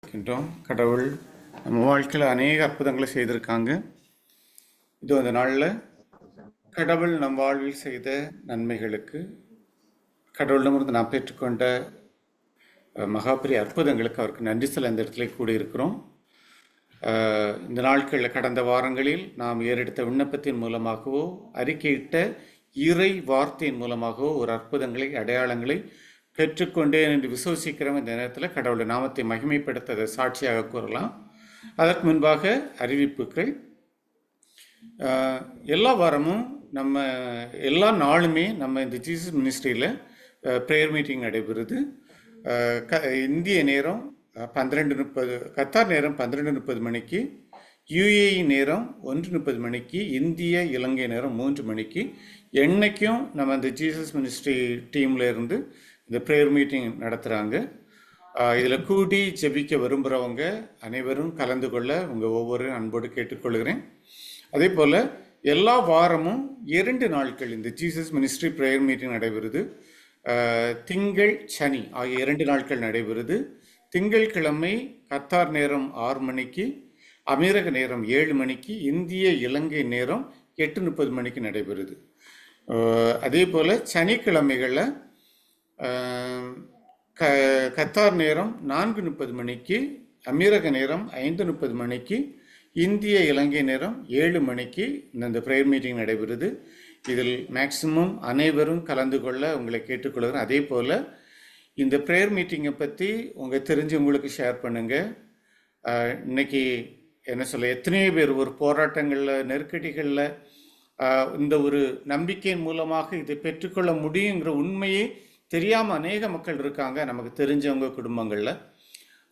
இருக்கின்றோம். கடவுள் நம்ம வாழ்க்கையில் அநேக அற்புதங்களை செய்திருக்காங்க. இது அந்த நாளில் கடவுள் நம் வாழ்வில் செய்த நன்மைகளுக்கு, கடவுளிடமிருந்து நாம் பெற்றுக்கொண்ட மகாபெரிய அற்புதங்களுக்கு அவருக்கு நன்றி சொல்ல இந்த இடத்துல கூடியிருக்கிறோம். இந்த நாட்களில் கடந்த வாரங்களில் நாம் ஏறெடுத்த விண்ணப்பத்தின் மூலமாகவோ அறிக்கையிட்ட இறை வார்த்தையின் மூலமாகவோ ஒரு அற்புதங்களை அடையாளங்களை பெற்றுக்கொண்டேன் என்று விசுவசிக்கிறோம். இந்த நேரத்தில் கடவுளுடைய நாமத்தை மகிமைப்படுத்த சாட்சியாக கூறலாம். அதற்கு முன்பாக அறிவிப்புகள். எல்லா வாரமும் நம்ம எல்லா நாளுமே நம்ம இந்த ஜீசஸ் மினிஸ்ட்ரியில் ப்ரேயர் மீட்டிங் நடைபெறுது. இந்திய நேரம் 12:30, கத்தார் நேரம் 12:30 மணிக்கு, யுஏஇ நேரம் 1:30 மணிக்கு, இந்திய இலங்கை நேரம் 3 மணிக்கு. என்னைக்கும் நம்ம இந்த ஜீசஸ் மினிஸ்ட்ரி டீமில் இருந்து இந்த ப்ரேயர் மீட்டிங் நடத்துகிறாங்க. இதில் கூடி ஜெபிக்க விரும்புகிறவங்க அனைவரும் கலந்து கொள்ள உங்கள் ஒவ்வொரு அன்போடு கேட்டுக்கொள்கிறேன். அதே போல் எல்லா வாரமும் 2 நாட்கள் இந்த ஜீசஸ் மினிஸ்ட்ரி ப்ரேயர் மீட்டிங் நடைபெறுது. திங்கள் சனி ஆகிய 2 நாட்கள் நடைபெறுது. திங்கட்கிழமை கத்தார் நேரம் 6 மணிக்கு, அமீரக நேரம் 7 மணிக்கு, இந்திய இலங்கை நேரம் 8:30 மணிக்கு நடைபெறுது. அதே போல் சனிக்கிழமைகளில் கத்தார் நேரம் 4:30 மணிக்கு, அமீரக நேரம் 5:30 மணிக்கு, இந்திய இலங்கை நேரம் 7 மணிக்கு இந்த ப்ரேயர் மீட்டிங் நடைபெறுது. இதில் மேக்சிமம் அனைவரும் கலந்து கொள்ள உங்களை கேட்டுக்கொள்கிறேன். அதே போல் இந்த ப்ரேயர் மீட்டிங்கை பற்றி தெரிஞ்சவங்களுக்கு ஷேர் பண்ணுங்கள். இன்னைக்கு என்ன சொல்ல, எத்தனையோ பேர் ஒரு போராட்டங்களில், நெருக்கடிகளில் இந்த ஒரு நம்பிக்கையின் மூலமாக இதை பெற்றுக்கொள்ள முடியுங்கிற உண்மையை தெரியாமல் அநேக மக்கள் இருக்காங்க, நமக்கு தெரிஞ்சவங்க குடும்பங்களில்.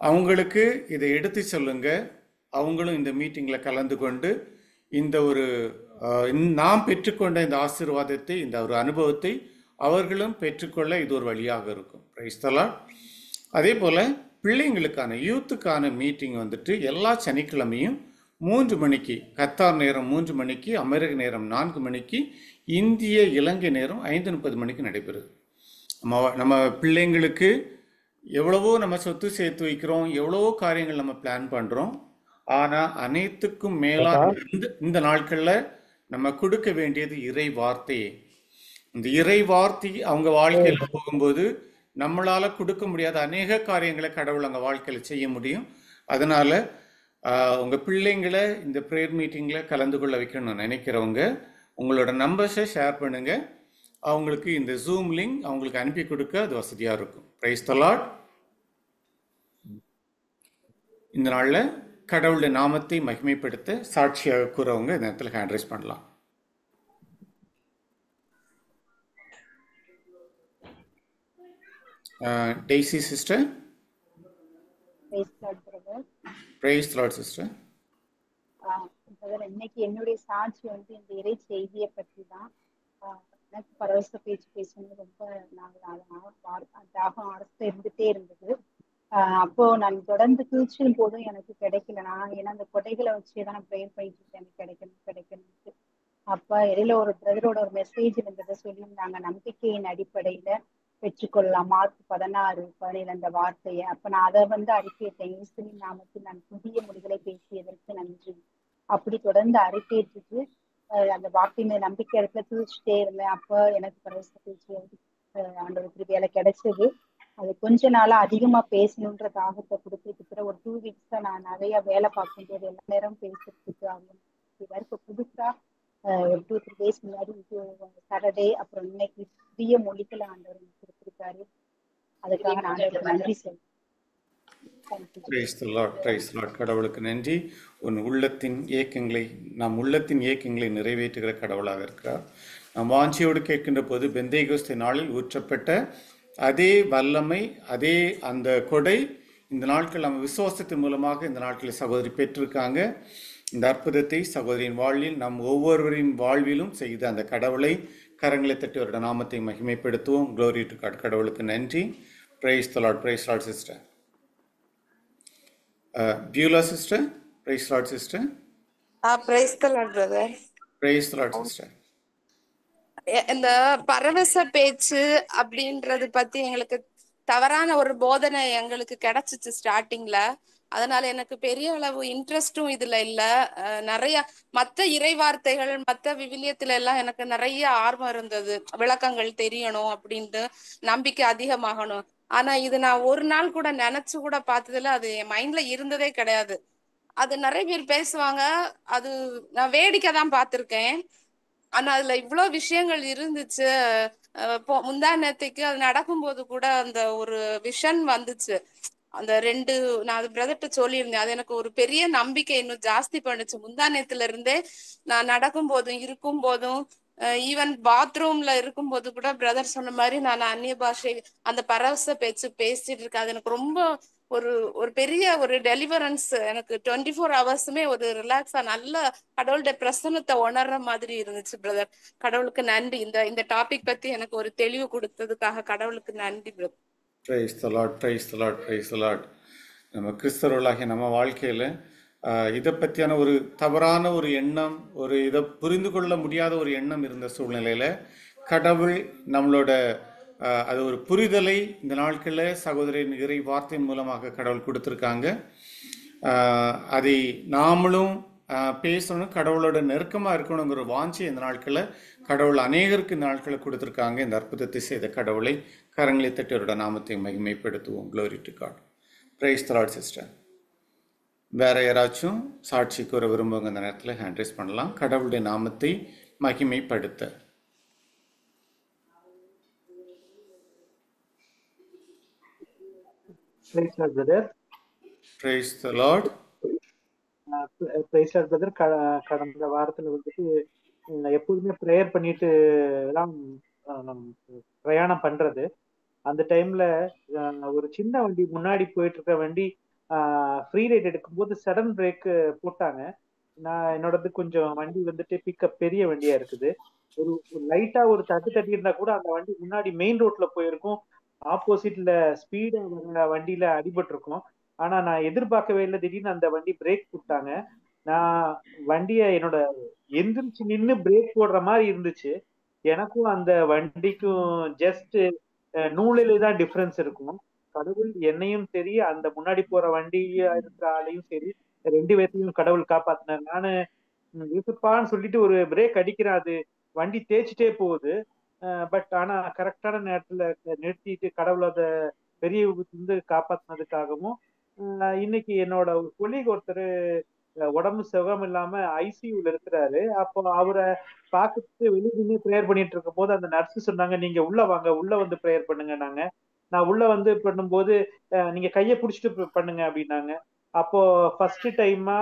அவங்களுக்கு இதை எடுத்து சொல்லுங்க. அவங்களும் இந்த மீட்டிங்கில் கலந்து கொண்டு இந்த ஒரு நாம் பெற்றுக்கொண்ட இந்த ஆசீர்வாதத்தை, இந்த ஒரு அனுபவத்தை அவர்களும் பெற்றுக்கொள்ள இது ஒரு வழியாக இருக்கும். Price the Lord. அதே போல் பிள்ளைங்களுக்கான யூத்துக்கான மீட்டிங் எல்லா சனிக்கிழமையும் 3 மணிக்கு, கத்தார் நேரம் 3 மணிக்கு, அமெரிக்க நேரம் 4 மணிக்கு, இந்திய இலங்கை நேரம் 5:30 மணிக்கு நடைபெறுது. நம்ம பிள்ளைங்களுக்கு எவ்வளவோ நம்ம சொத்து சேர்த்து வைக்கிறோம், எவ்வளவோ காரியங்கள் நம்ம பிளான் பண்ணுறோம். ஆனால் அனைத்துக்கும் மேலாக இந்த நாட்களில் நம்ம கொடுக்க வேண்டியது இறை வார்த்தையே. இந்த இறை வார்த்தை அவங்க வாழ்க்கையில் போகும்போது நம்மளால் கொடுக்க முடியாத அநேக காரியங்களை கடவுள் அங்கே வாழ்க்கையில் செய்ய முடியும். அதனால் உங்கள் பிள்ளைங்களை இந்த ப்ரேயர் மீட்டிங்கில் கலந்து கொள்ள வைக்கணும்னு நினைக்கிறவங்க உங்களோட நம்பர்ஸை ஷேர் பண்ணுங்கள். அவங்களுக்கு இந்த ஜூம் லிங்க் அவங்களுக்கு அனுப்பி கொடுக்க அது வசதியாக இருக்கும். Price the Lord. இந்த நாளில் கடவுளுடைய நாமத்தை மகிமைப்படுத்த சாட்சியாக கூறவங்க இந்த நேரத்தில் ஹேண்ட் ரைஸ் பண்ணலாம். Daisy sister. Praise the lord sister. இன்னைக்கு என்னுடைய சாட்சி இந்த இறை செய்தியை பற்றி தான். எனக்கு பரவச பேச்சு பேசணும் ரொம்ப தாகம் அரசு இருந்துட்டே இருந்தது. அப்போ நான் தொடர்ந்து கிழிச்சும் போதும் எனக்கு கிடைக்கல. ஏன்னா அந்த கொடைகளை வச்சுதான் நான் ப்ரேயர் பண்ணிட்டு இருக்கேன், எனக்கு கிடைக்கணும்ட்டு. அப்ப இடையில ஒரு பிரதரோட ஒரு மெசேஜ் இருந்ததை சொல்லியிருந்தாங்க, நம்பிக்கையின் அடிப்படையில பெற்றுக்கொள்ளலாம், மார்க் 16:17 அந்த வார்த்தையை. அப்ப நான் அதை அறிக்கையிட்டேன். இயேசுவின் நாமத்தில் நான் புதிய மொழிகளை பேசியதற்கு நன்றி. அப்படி தொடர்ந்து அறிக்கையிட்டு அந்த வார்த்தையில நம்பிக்கை இடத்துல தூச்சிட்டே இருந்தேன். அப்ப எனக்கு பரவச பேச்சு ஆண்டவர் கிருபையால கிடைச்சது. அது கொஞ்ச நாளா அதிகமா பேசணுன்ற தாகத்தை கொடுத்துட்டு ஒரு 2 வீக்ஸா நான் நிறைய வேலை பார்க்கும்போது எல்லா நேரம் பேசுறதுக்கு இப்ப புதுசா 2-3 டேஸ் முன்னாடி சாட்டர்டே, அப்புறம் இன்னைக்கு புதிய மொழிகளை ஆண்டவர் கொடுத்திருக்காரு. அதுக்காக நான் நன்றி சொல்றேன். கடவுளுக்கு நன்றி. உன் உள்ளத்தின் இயக்கங்களை, நம் உள்ளத்தின் இயக்கங்களை நிறைவேற்றுகிற கடவுளாக இருக்கிறார். நாம் வாஞ்சியோடு கேட்கின்ற போது பெந்தேகோஸ்தே நாளில் ஊற்றப்பட்ட அதே வல்லமை, அதே அந்த கொடை இந்த நாட்கள் நம்ம விசுவாசத்தின் மூலமாக இந்த நாட்களில் சகோதரி பெற்றிருக்காங்க. இந்த அற்புதத்தை சகோதரியின் வாழ்வில் நம் ஒவ்வொருவரின் வாழ்விலும் செய்த அந்த கடவுளை கரங்களை தட்டி அவருடைய நாமத்தை மகிமைப்படுத்துவோம். Glory to God. கடவுளுக்கு நன்றி. Praise the lord. Praise lord sister. Beulah sister. Praise lord sister. Praise the lord brother. Praise the lord sister. இந்த பரவச பேச்சு அப்படின்றது பத்தி எங்களுக்கு தவறான ஒரு போதனை எங்களுக்கு கிடைச்சிச்சு ஸ்டார்டிங்ல. அதனால எனக்கு பெரிய அளவு இன்ட்ரெஸ்டும் இதுல இல்ல. நிறைய மத்த இறை வார்த்தைகள் மத்த விவிலியத்துல எல்லாம் எனக்கு நிறைய ஆர்வம் இருந்தது, விளக்கங்கள் தெரியணும் அப்படின்ட்டு, நம்பிக்கை அதிகமாகணும். ஆனா இது நான் ஒரு நாள் கூட நினைச்சு கூட பார்த்ததுல, அது என் மைண்ட்ல இருந்ததே கிடையாது. அது நிறைய பேர் பேசுவாங்க, அது நான் வேடிக்கை தான் பார்த்திருக்கேன். ஆனா அதுல இவ்வளவு விஷயங்கள் இருந்துச்சு. முந்தா நேத்துக்கு அது நடக்கும்போது கூட அந்த ஒரு விஷன் வந்துச்சு. அந்த ரெண்டு, நான் அது பிரதர்ட்ட சொல்லியிருந்தேன். அது எனக்கு ஒரு பெரிய நம்பிக்கை இன்னும் ஜாஸ்தி பண்ணுச்சு. முந்தா நேத்துல இருந்தே நான் நடக்கும் போதும் இருக்கும் போதும், ஈவன் பாத்ரூம்ல இருக்கும் போது கூட பிரதர் சொன்ன மாதிரி நான் அந்நிய பாஷை அந்த பரவச பேச்சு பேசிட்டு இருக்கேன். அது எனக்கு ரொம்ப ஒரு ஒரு பெரிய ஒரு டெலிவரன்ஸ். எனக்கு 24 ஹவர்ஸுமே ஒரு ரிலாக்ஸா நல்ல கடவுளுடைய பிரசன்னத்தை உணர்ற மாதிரி இருந்துச்சு பிரதர். கடவுளுக்கு நன்றி. இந்த இந்த டாபிக் பத்தி எனக்கு ஒரு தெளிவு கொடுத்ததுக்காக கடவுளுக்கு நன்றி brother. Praise the Lord, praise the Lord, praise the Lord. நம்ம கிறிஸ்தவர்களாகிய நம்ம வாழ்க்கையில் இதை பற்றியான ஒரு தவறான ஒரு எண்ணம், ஒரு இதை புரிந்து கொள்ள முடியாத ஒரு எண்ணம் இருந்த சூழ்நிலையில் கடவுள் நம்மளோட அது ஒரு புரிதலை இந்த நாட்களில் சகோதரின் இறை வார்த்தையின் மூலமாக கடவுள் கொடுத்துருக்காங்க. அதை நாமளும் பேசணும், கடவுளோட நெருக்கமாக இருக்கணுங்கிற வாஞ்சி இந்த நாட்களில் கடவுள் அநேகருக்கு இந்த நாட்களில் கொடுத்துருக்காங்க. இந்த அற்புதத்தை செய்த கடவுளை கரங்களை தட்டியவரோட நாமத்தை மகிமைப்படுத்துவோம். Glory to God. Praise the lord sister. வேற யாராச்சும் சாட்சி கூற விரும்புவங்க இந்த நேரத்தில் ஹேண்ட் ரைஸ் பண்ணலாம். கடவுளுடைய நாமத்தை மகிமைப்படுத்த. Price the lord. Praise the lord brother. கடந்த வாரத்துல வந்துட்டு எப்போதுமே ப்ரேயர் பண்ணிட்டு எல்லாம் பிரயாணம் பண்றது. அந்த டைம்ல ஒரு சின்ன வண்டி முன்னாடி போயிட்டு இருக்க வண்டி ஃப்ரீ ரைட் எடுக்கும்போது சடன் பிரேக் போட்டாங்க. நான் என்னோடது கொஞ்சம் வண்டி வந்துட்டு பிக்கப் பெரிய வண்டியா இருக்குது. ஒரு லைட்டா ஒரு தட்டி இருந்தா கூட அந்த வண்டி முன்னாடி மெயின் ரோட்ல போயிருக்கும். ஆப்போசிட்ல ஸ்பீடா வண்டியில அடிபட்டு இருக்கும். ஆனா நான் எதிர்பார்க்கவே இல்லை, திடீர்னு அந்த வண்டி பிரேக் போட்டாங்க. நான் வண்டிய என்னோட எந்திரிச்சு நின்று பிரேக் போடுற மாதிரி இருந்துச்சு. எனக்கும் அந்த வண்டிக்கும் ஜஸ்ட் நூலிலே தான் டிஃபரன்ஸ் இருக்கும். கடவுள் என்னையும் சரி அந்த முன்னாடி போற வண்டியா இருக்கிற ஆளையும் சரி 2 பேர்த்தையும் கடவுள் காப்பாத்தினார். நானு யூசுப்பான்னு சொல்லிட்டு ஒரு பிரேக் அடிக்கிறேன், அது வண்டி தேய்ச்சிட்டே போகுது. பட் ஆனா கரெக்டான நேரத்துல நிறுத்திட்டு கடவுள் அதை பெரிய விபத்து காப்பாத்தினதுக்காகவும், இன்னைக்கு என்னோட ஒரு கொலீக் ஒருத்தர் உடம்பு சுகம் இல்லாம ஐசியூல இருக்கிறாரு. அப்போ அவரை பார்த்துட்டு வெளியே நின்று ப்ரேயர் பண்ணிட்டு இருக்கும் போது அந்த நர்ஸ் சொன்னாங்க, நீங்க உள்ள வாங்க, உள்ள வந்து ப்ரேயர் பண்ணுங்க. நான் உள்ள வந்து பண்ணும்போது நீங்க கையை பிடிச்சிட்டு பண்ணுங்க அப்படின்னாங்க. அப்போ ஃபர்ஸ்ட் டைமா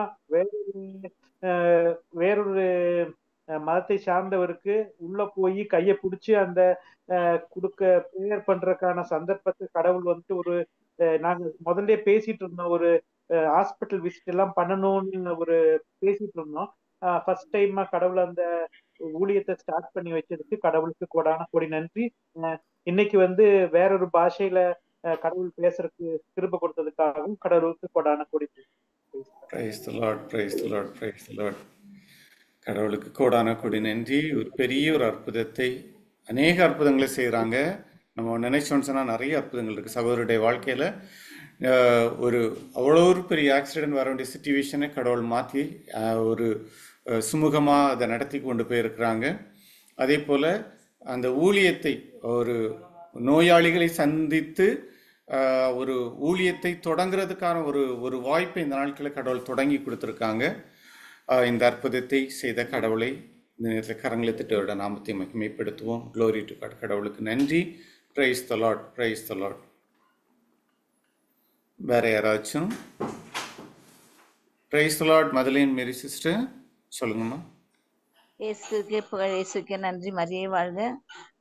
வேறொரு மதத்தை சார்ந்தவருக்கு உள்ள போய் கையை பிடிச்சி அந்த கொடுக்க ப்ரேயர் பண்றதுக்கான சந்தர்ப்பத்தை கடவுள் வந்துட்டு ஒரு நாங்க முதல்ல பேசிட்டு இருந்தோம், ஒரு ஹாஸ்பிட்டல் விசிட் எல்லாம் பண்ணணும்னு ஒரு பேசிட்டு இருந்தோம். ஃபர்ஸ்ட் டைமா கடவுள் அந்த ஊழியத்தை ஸ்டார்ட் பண்ணி வச்சதுக்கு கடவுளுக்கு கோடான நன்றி. இன்னைக்கு வந்து வேறொரு பாஷையில கடவுள் பேசுறதுக்கு கிருபை கொடுத்ததுக்காகவும் கடவுளுக்கு கோடான நன்றி. Praise the lord, praise the lord, praise the Lord. கடவுளுக்கு கோடான நன்றி. ஒரு பெரிய ஒரு அற்புதத்தை, அநேக அற்புதங்களை செய்கிறாங்க. நம்ம நினைச்சோன்னு சொன்னால் நிறைய அற்புதங்கள் இருக்குது சகோதரருடைய வாழ்க்கையில். ஒரு அவ்வளோ ஒரு பெரிய ஆக்சிடென்ட் வர வேண்டிய சுச்சுவேஷனை கடவுள் மாற்றி ஒரு சுமூகமாக அதை நடத்தி கொண்டு போயிருக்கிறாங்க. அதே போல் அந்த ஊழியத்தை, ஒரு நோயாளிகளை சந்தித்து ஒரு ஊழியத்தை தொடங்குறதுக்கான ஒரு வாய்ப்பை இந்த நாட்களில் கடவுள் தொடங்கி கொடுத்துருக்காங்க. இந்த அற்புதத்தை செய்த கடவுளை இந்த நேரத்தில் கரங்களை திட்டோட நாமத்தை மகிமைப்படுத்துவோம். Glory to God. கடவுளுக்கு நன்றி. Praise the lord, praise the lord. வேற யாராச்சும்? Praise the lord. Madeline Mary sister சொல்லுங்கம்மா. இயேசுக்கே புகழ், இயேசுக்கே நன்றி, மரியே வாழ்க.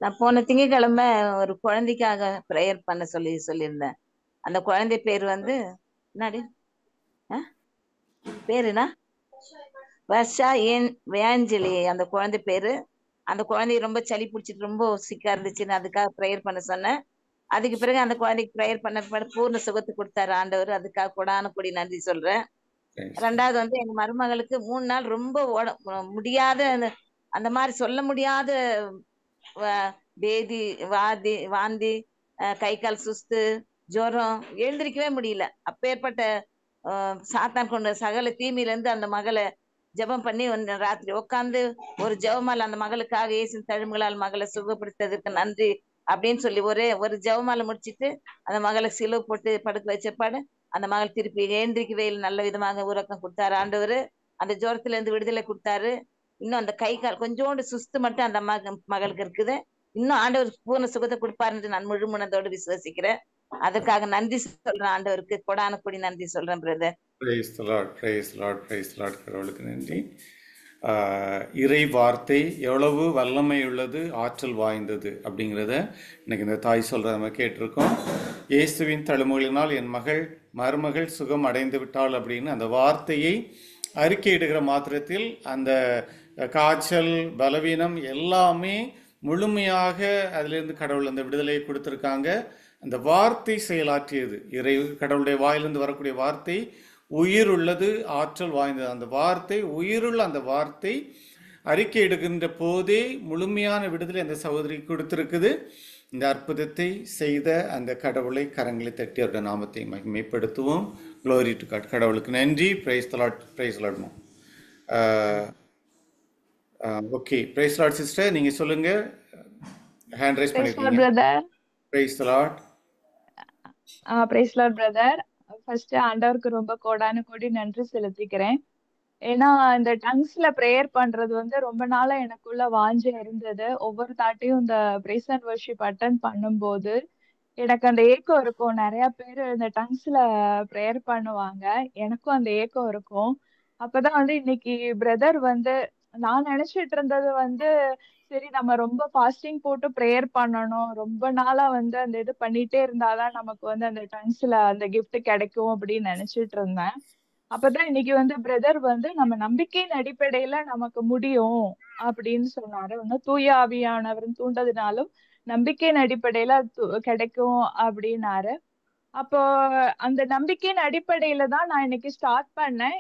நான் போன திங்கட்கிழமை ஒரு குழந்தைக்காக ப்ரேயர் பண்ண சொல்லியிருந்தேன். அந்த குழந்தை பேர் வந்து என்னடி பேருனா வர்ஷா வேஞ்சலி அந்த குழந்தை பேரு. அந்த குழந்தை ரொம்ப சளி பிடிச்சிட்டு ரொம்ப சிக்கா இருந்துச்சுன்னு அதுக்காக ப்ரேயர் பண்ண சொன்னேன். அதுக்கு பிறகு அந்த குழந்தைக்கு ப்ரேயர் பண்ண பூர்ண சுகத்தை கொடுத்தாரு ஆண்டவர். அதுக்காக கொடான கொடி நன்றி சொல்றேன். ரெண்டாவது வந்து எங்க மருமகளுக்கு 3 நாள் ரொம்ப முடியாத அந்த மாதிரி சொல்ல முடியாத பேதி வாந்தி, கை கால் சுஸ்து, ஜுரம், எழுந்திருக்கவே முடியல. அப்பேற்பட்ட சாத்தான் கொண்ட சகல தீமையில இருந்து அந்த மகளை ஜெபம் பண்ணி ராத்திரி உட்காந்து ஒரு ஜெபமாலை அந்த மகளுக்காக இயேசு தழும்புகளால் மகளை சுகப்படுத்ததுக்கு நன்றி அப்படின்னு சொல்லி ஒரு ஜெபமாலை முடிச்சிட்டு அந்த மகளை சிலுவை போட்டு படுக்க வச்சப்பாடு அந்த மகள் திருப்பி ஏந்திரிக்கவே இல்லை, நல்ல விதமாக உறக்கம் கொடுத்தாரு ஆண்டவர். அந்த ஜோரத்துல இருந்து விடுதலை கொடுத்தாரு. இன்னும் அந்த கை கால் கொஞ்சோண்டு சுஸ்து மட்டும் அந்த மகளுக்கு இருக்குது. இன்னும் ஆண்டவர் பூர்ண சுகத்தை கொடுப்பாருன்னு நான் முழு மனதோடு விசுவாசிக்கிறேன். அதற்காக நன்றி சொல்றேன் ஆண்டவருக்கு, கொடான கொடி நன்றி சொல்றேன் brother. Praise the Lord, praise the Lord, praise the Lord. கடவுளுக்கு நன்றி. இறை வார்த்தை எவ்வளவு வல்லமை உள்ளது, ஆற்றல் வாய்ந்தது அப்படிங்கிறத இன்னைக்கு இந்த தாய் சொல்கிறத நம்ம கேட்டிருக்கோம். இயேசுவின் தழும்புகளினால் என் மருமகள் சுகம் அடைந்து விட்டாள் அப்படின்னு அந்த வார்த்தையை அறிக்கையிடுகிற மாத்திரத்தில் அந்த காய்ச்சல், பலவீனம் எல்லாமே முழுமையாக அதிலிருந்து கடவுள் அந்த விடுதலையை கொடுத்துருக்காங்க. அந்த வார்த்தை செயலாற்றியது, கடவுளுடைய வாயிலிருந்து வரக்கூடிய வார்த்தை உயிர் உள்ளது, ஆற்றல் வாய்ந்தது. அந்த வார்த்தை உயிருள்ள அந்த வார்த்தை அறிக்கை எடுக்கின்ற போதே முழுமையான விடுதலை அந்த சகோதரி கொடுத்திருக்குது. இந்த அற்புதத்தை செய்த அந்த கடவுளை கரங்களை தட்டி அவருடைய நாமத்தை மகிமைப்படுத்துவோம். Glory to God. கடவுளுக்கு நன்றி. Praise the lord, praise the lord. Okay, praise the lord sister, நீங்க சொல்லுங்க. ஹேண்ட் ரைஸ் பண்ணிருக்கீங்க. Praise the lord. Praise lord brother. First ஆண்டவருக்கு ரொம்ப கோடான கோடி நன்றி செலுத்திக்கிறேன். ஏன்னா இந்த டங்ஸ்ல ப்ரேயர் பண்றது ரொம்ப நாளா எனக்குள்ள வாஞ்சை இருந்தது. ஒவ்வொரு தாட்டையும் இந்த பிரைஸ் அண்ட் வர்ஷிப் அட்டன் பண்ணும்போது எனக்கு அந்த ஏக்கம் இருக்கும். நிறைய பேர் இந்த டங்ஸ்ல ப்ரேயர் பண்ணுவாங்க, எனக்கும் அந்த ஏக்கம் இருக்கும். அப்பதான் இன்னைக்கு பிரதர் நான் நினைச்சிட்டு இருந்தது சரி நம்ம ரொம்ப ஃபாஸ்டிங் போட்டு ப்ரேயர் பண்ணணும், ரொம்ப நாளா அந்த இது பண்ணிட்டே இருந்தாதான் நமக்கு அந்த டங்ஸ்ல அந்த கிஃப்ட் கிடைக்கும் அப்படின்னு நினைச்சிட்டு இருந்தேன். அப்பதான் இன்னைக்கு பிரதர் நம்ம நம்பிக்கையின் அடிப்படையில நமக்கு முடியும் அப்படின்னு சொன்னாரு. தூய ஆவியானவர் தூண்டதுனாலும் நம்பிக்கையின் அடிப்படையில கிடைக்கும் அப்படின்னாரு. அப்போ அந்த நம்பிக்கையின் அடிப்படையில தான் நான் இன்னைக்கு ஸ்டார்ட் பண்ணேன்.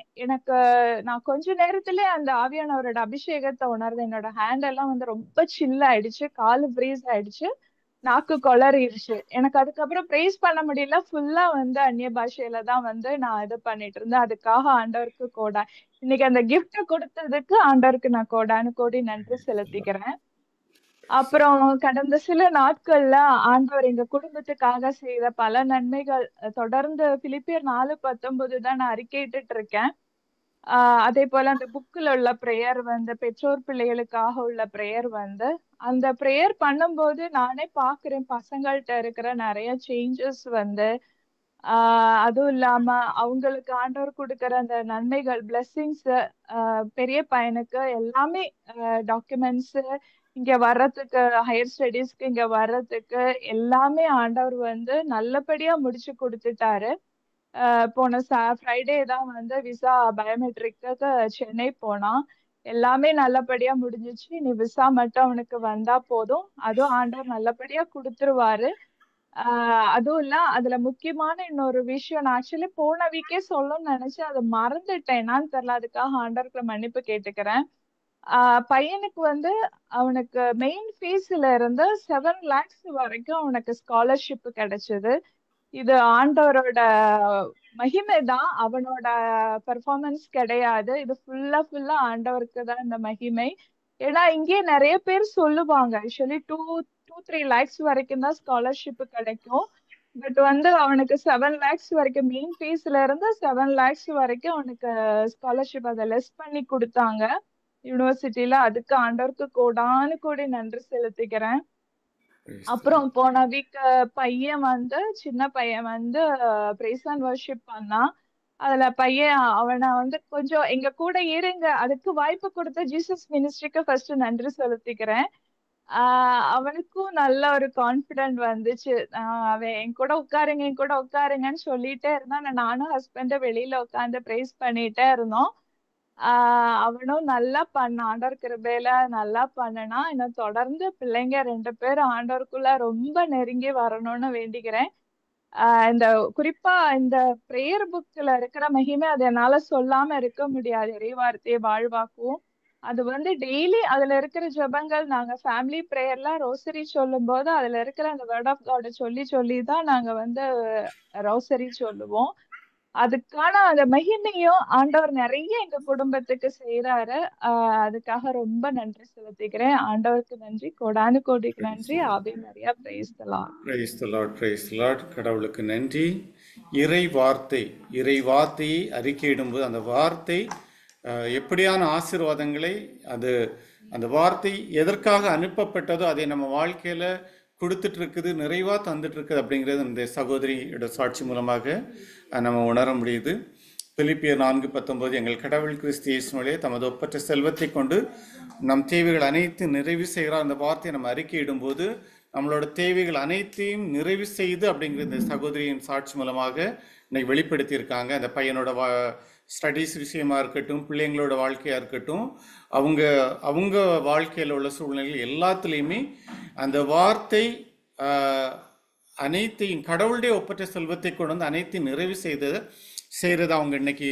நான் கொஞ்ச நேரத்துல அந்த ஆவியானவரோட அபிஷேகத்தை உணர்ந்தேன். என்னோட ஹேண்ட் எல்லாம் ரொம்ப சில் ஆயிடுச்சு, காலு ஃப்ரீஸ் ஆயிடுச்சு, நாக்கு கொளறிடுச்சு. எனக்கு அதுக்கப்புறம் ப்ரேஸ் பண்ண முடியல. ஃபுல்லா அந்நிய பாஷையில தான் நான் இது பண்ணிட்டு இருந்தேன். அதுக்காக ஆண்டவருக்கு இன்னைக்கு அந்த கிஃப்ட் கொடுத்ததுக்கு ஆண்டவருக்கு நான் கோடானு கோடி நன்றி செலுத்திக்கிறேன். அப்புறம் கடந்த சில நாட்கள்ல ஆண்டவர் எங்க குடும்பத்துக்காக செய்த பல நன்மைகள் தொடர்ந்து பிலிப்பியர் 4:19 தான் நான் அறிக்கையிட்டு இருக்கேன். அதே போல அந்த புக்ல உள்ள பிரேயர் பெற்றோர் பிள்ளைகளுக்காக உள்ள பிரேயர் அந்த பிரேயர் பண்ணும்போது நானே பாக்குறேன் பசங்கள்கிட்ட இருக்கிற நிறைய சேஞ்சஸ் அதுவும் இல்லாம அவங்களுக்கு ஆண்டவர் கொடுக்கிற அந்த நன்மைகள், பிளெஸிங்ஸ், பெரிய பையனுக்கு எல்லாமே டாக்குமெண்ட்ஸ் இங்க வர்றதுக்கு, ஹையர் ஸ்டடீஸ்க்கு இங்க வர்றதுக்கு எல்லாமே ஆண்டவர் நல்லபடியா முடிச்சு கொடுத்துட்டாரு. போன ஃப்ரைடே தான் விசா பயோமெட்ரிக்கு சென்னை போனான். எல்லாமே நல்லபடியா முடிஞ்சிச்சு. நீ விசா மட்டும் அவனுக்கு வந்தா போதும், அதுவும் ஆண்டவர் நல்லபடியா கொடுத்துருவாரு. அதுவும் இல்ல, அதுல முக்கியமான இன்னொரு விஷயம் நான் ஆக்சுவலி போன வீக்கே சொல்லணும்னு நினைச்சேன், அதை மறந்துட்டேன். என்னன்னு தெரியல, அதுக்காக ஆண்டவருக்கு மன்னிப்பு கேட்டுக்கிறேன். பையனுக்கு அவனுக்கு மெயின் ஃபீஸ்ல இருந்து 7 lakhs வரைக்கும் அவனுக்கு ஸ்காலர்ஷிப் கிடைச்சது. இது ஆண்டவரோட மகிமை தான், அவனோட பெர்ஃபார்மன்ஸ் கிடையாது. இது ஃபுல்லா ஆண்டவருக்கு தான் இந்த மகிமை. ஏன்னா இங்கே நிறைய பேர் சொல்லுவாங்க ஆக்சுவலி 2-3 lakhs வரைக்கும் தான் ஸ்காலர்ஷிப் கிடைக்கும். பட் அவனுக்கு 7 lakhs வரைக்கும், மெயின் ஃபீஸ்ல இருந்து 7 lakhs வரைக்கும் அவனுக்கு ஸ்காலர்ஷிப் அதை லெஸ் பண்ணி கொடுத்தாங்க யூனிவர்சிட்டியில. அதுக்கு ஆண்டவருக்கு கோடானு கோடி நன்றி செலுத்திக்கிறேன். அப்புறம் போன வீக் பையன் சின்ன பையன் பிரைஸ் அண்ட் வர்ஷிப் பண்ணான். அதுல பையன் அவனை கொஞ்சம் எங்க கூட இருங்க, அதுக்கு வாய்ப்பு கொடுத்த ஜீசஸ் மினிஸ்ட்ரிக்கு ஃபர்ஸ்ட் நன்றி செலுத்திக்கிறேன். அவனுக்கும் நல்ல ஒரு கான்பிடென்ட் வந்துச்சு. அவன் என் கூட உட்காருங்கன்னு சொல்லிட்டே இருந்தான். நானும் ஹஸ்பண்ட் வெளியில உட்காந்து பிரைஸ் பண்ணிட்டே இருந்தோம். அவனும் நல்லா பண்ணான், ஆண்டவர் கிருபையில நல்லா பண்ணனா. இன்னும் தொடர்ந்து பிள்ளைங்க 2 பேரும் ஆண்டவருக்குள்ள ரொம்ப நெருங்கி வரணும்னு வேண்டிக்கிறேன். இந்த குறிப்பா இந்த பிரேயர் புக்ல இருக்கிற மகிமை அது என்னால சொல்லாம இருக்க முடியாது. இறைவார்த்தையை வாழ்வாக்குவோம். அது டெய்லி அதுல இருக்கிற ஜெபங்கள், நாங்க ஃபேமிலி பிரேயர்ல ரோசரி சொல்லும் போது அதுல இருக்கிற அந்த வேர்ட் ஆஃப் காட் சொல்லி தான் நாங்க ரோசரி சொல்லுவோம். அதுக்கான அந்த மகிமையும் ஆண்டவர் நிறைய எங்க குடும்பத்துக்கு செய்யறாரு. அதுக்காக ரொம்ப நன்றி செலுத்திக்கிறேன். ஆண்டவருக்கு நன்றி, கோடானு கோடிக்கு நன்றி. ஆவே Maria, price the lord. Praise the lord, praise the Lord. கடவுளுக்கு நன்றி. இறை வார்த்தையை அறிக்கையிடும்போது அந்த வார்த்தை எப்படியான ஆசீர்வாதங்களை அந்த வார்த்தை எதற்காக அனுப்பப்பட்டதோ அதை நம்ம வாழ்க்கையில கொடுத்துட்டு இருக்குது, நிறைவா தந்துட்டு இருக்குது அப்படிங்கிறது இந்த சகோதரியோட சாட்சி மூலமாக நம்ம உணர முடியுது. பிலிப்பியர் 4:19 எங்கள் கடவுள் கிறிஸ்து இயேசுவிலே தமது ஒப்பற்ற செல்வத்தை கொண்டு நம் தேவைகள் அனைத்தையும் நிறைவு செய்கிறார். அந்த வார்த்தையை நம்ம அறிக்கையிடும்போது நம்மளோட தேவைகள் அனைத்தையும் நிறைவு செய்து அப்படிங்கிற இந்த சகோதரியின் சாட்சி மூலமாக இன்னைக்கு வெளிப்படுத்தியிருக்காங்க. அந்த பையனோட ஸ்டடீஸ் விஷயமா இருக்கட்டும், பிள்ளைங்களோட வாழ்க்கையா இருக்கட்டும், அவங்க வாழ்க்கையில் உள்ள சூழ்நிலைகள் எல்லாத்துலேயுமே அந்த வார்த்தை அனைத்தையும் கடவுளுடைய ஒப்பற்ற செல்வத்தை கொண்டு வந்து அனைத்தையும் நிறைவு செய்ததை அவங்க இன்னைக்கு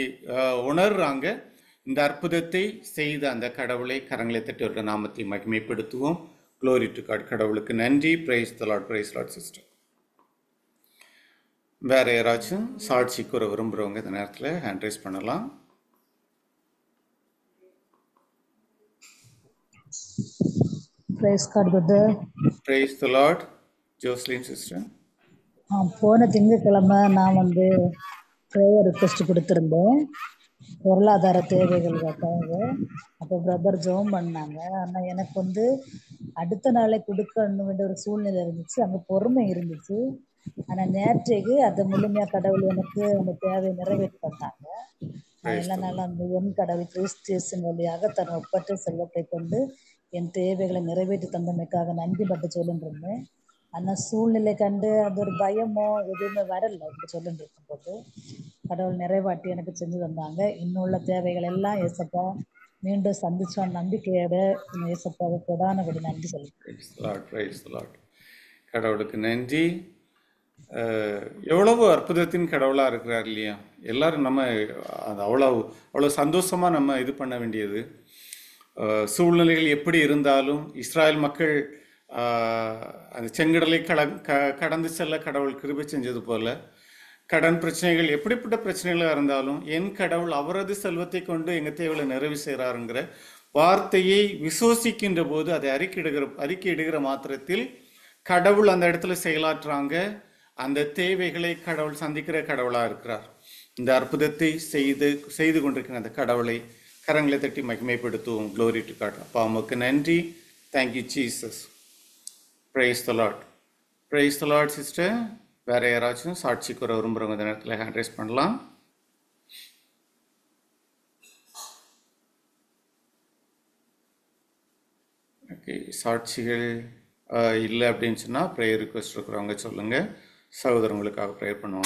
உணர்றாங்க. இந்த அற்புதத்தை செய்த அந்த கடவுளை கரங்களை தட்டி அவருடைய நாமத்தை மகிமைப்படுத்துவோம். Glory to God. கடவுளுக்கு நன்றி. Praise the Lord. Praise the Lord, sister. வேற யாராச்சும் சாட்சி கூற விரும்புறவங்க இந்த நேரத்தில் ஹேண்ட் ரைஸ் பண்ணலாம். Praise God, brother. Praise the Lord. Jocelyn, sister. போன திங்கட்கிழமை நான் ப்ரேயர் ரிக்வெஸ்ட் கொடுத்துருந்தேன், பொருளாதார தேவைகளுக்காக. அப்போ பிரதர் ஜெபம் பண்ணாங்க. ஆனால் எனக்கு அடுத்த நாளே கொடுக்கணும் வேண்டிய ஒரு சூழ்நிலை இருந்துச்சு, அங்கே பொறுமை இருந்துச்சு. ஆனால் நேற்றைக்கு அதை முழுமையாக கடவுள் எனக்கு அந்த தேவையை நிறைவேற்றி தந்தாங்க. அதனால அந்த என் கடவுள் கிறிஸ்தியஸின் வழியாக தன் ஒப்பற்ற செல்வத்தை கொண்டு என் தேவைகளை நிறைவேற்றி தந்தமைக்காக நன்றி மட்டும் சொல்லிட்டு இருந்தேன். ஆனால் சூழ்நிலை கண்டு அது ஒரு பயமோ எதுவுமே வரல. இப்படி சொல்லிட்டு இருக்கும்போது கடவுள் நிறைவாட்டி எனக்கு செஞ்சு தந்தாங்க. இன்னும் உள்ள தேவைகள் எல்லாம் ஏசப்பா மீண்டும் சந்திச்சோம் நம்பிக்கையோட ஏசப்பாவை கொடான கொடி நன்றி சொல்லுங்க. கடவுளுக்கு நன்றி. எவ்வளவு அற்புதத்தின் கடவுளா இருக்கிறார் இல்லையா? எல்லாரும் நம்ம அவ்வளோ சந்தோஷமா நம்ம இது பண்ண வேண்டியது. சூழ்நிலைகள் எப்படி இருந்தாலும் இஸ்ராயல் மக்கள் அந்த செங்கடலை கடந்து செல்ல கடவுள் கிருபை செஞ்சது போல, கடன் பிரச்சனைகள் எப்படிப்பட்ட பிரச்சனைகளாக இருந்தாலும் என் கடவுள் அவரது செல்வத்தை கொண்டு எங்கள் தேவைகளை நிறைவு செய்கிறாருங்கிற வார்த்தையை விசுவசிக்கின்ற போது அதை அறிக்கையிடுகிற மாத்திரத்தில் கடவுள் அந்த இடத்துல செயலாற்றுறாங்க. அந்த தேவைகளை கடவுள் சந்திக்கிற கடவுளாக இருக்கிறார். இந்த அற்புதத்தை செய்து கொண்டிருக்கிற அந்த கடவுளை கரங்களை தட்டி மகிமைப்படுத்துவோம். Glory to God. அப்பா அம்மாவுக்கு நன்றி. Thank you, Jesus. Praise the Lord. Praise the Lord, sister. வேற யாராச்சும் சாட்சி கூற விரும்புகிறவங்க இந்த நேரத்தில் ஹேண்ட் ரைஸ் பண்ணலாம். ஓகே, சாட்சிகள் இல்லை அப்படின்னு சொன்னால் ப்ரேயர் ரிக்வெஸ்ட் இருக்கிறவங்க சொல்லுங்கள். சகோதரங்களுக்காக ப்ரேயர் பண்ணுவாங்க.